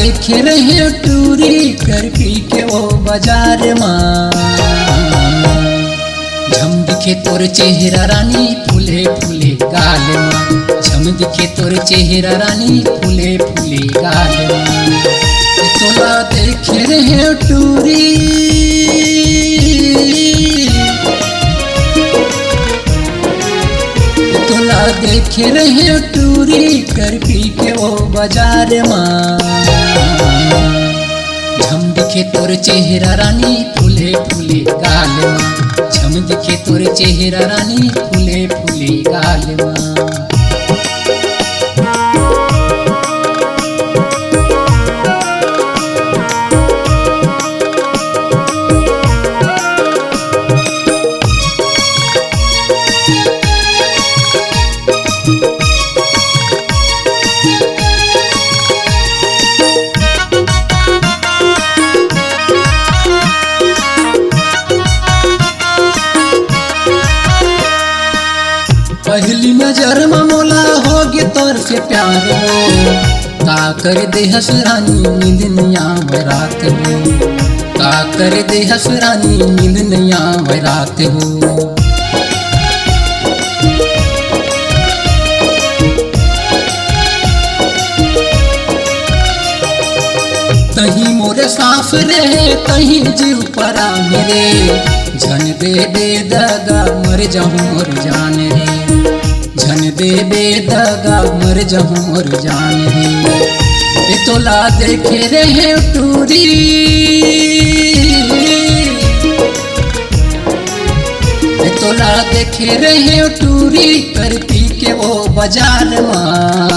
देख रहे टूरी कर पी के वो बाजार माँ। झम दिखे तोर चेहरा रानी फूले फूले गाल माँ। झम दिखे तोर चेहरा रानी फूले फूले गाल माँ। तोला देख रहे टूरी तोला देख रहे टूरी कर पी के वो बाजार माँ। झम दिखे तोर चेहरा रानी फूले फूले गाल माँ। झम दिखे तोर चेहरा रानी फूले फूले गाल माँ। पहली नजर में मोला होगे तोर से प्यार हो। का कर दे हसरानी नींद नया रात हो। का कर दे हसरानी नींद नया रात हो। तही मोरे साफ रहे तही जीव परा मेरे। झन दे दगा मर जाऊं और जान रे। झन दे दगा मर जाऊं और जान रे। तोला देखे रहे टूरी तोला देखे रहे टूरी कर पी के वो बाजार माँ।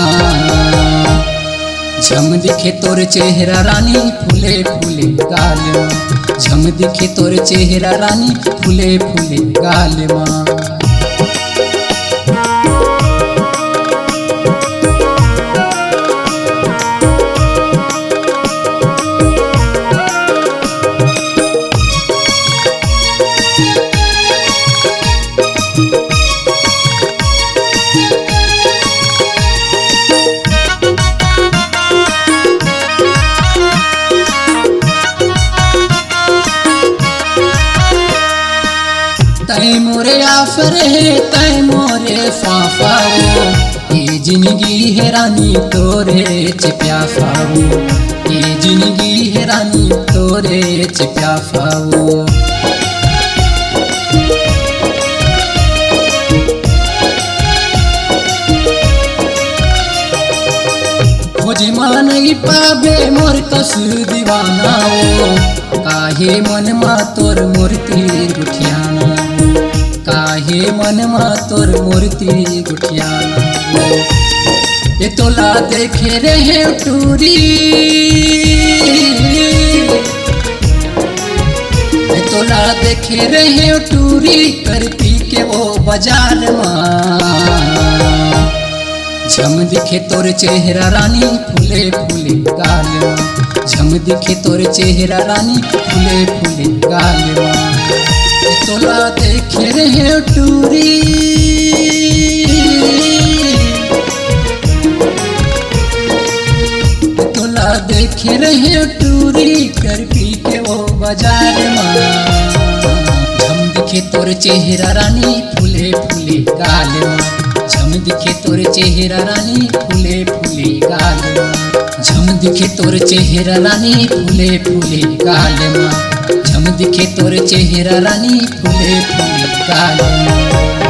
झम दिखे तोर चेहरा रानी फूले फूले गाल माँ। झम दिखे तोर चेहरा रानी फूले फूले गाल माँ। तै मोरे आफर है तै मोरे फाफा हो। ये जिंदगी है रानी तोरे च प्यासा हो। ये जिंदगी है रानी तोरे च प्यासा हो। खोज मान पावे मोर कस दीवाना हो। काहे मन मा तोर मूर्ति गुठियाना। काहे मन मा तोर मूर्ति गुठियाना। ये तोला देखे रहे टूरी ये तोला देखे रहे टूरी कर पी के वो बाजार माँ। झम दिखे तोर चेहरा रानी फूले फूले गाल माँ। झम दिखे तोर चेहरा रानी फूले फूले गाल माँ। तोला देखे रहे टूरी तोला देखे रहे टूरी कर पी के वो बाजार माँ। झम दिखे तोर चेहरा रानी फूले फूले गाल माँ। झम दिखे तोर चेहरा रानी फूले फूले गाल माँ। झम दिखे तोर चेहरा रानी फूले फूले गाल माँ। झम दिखे तोर चेहरा रानी फूले फूले गाल माँ।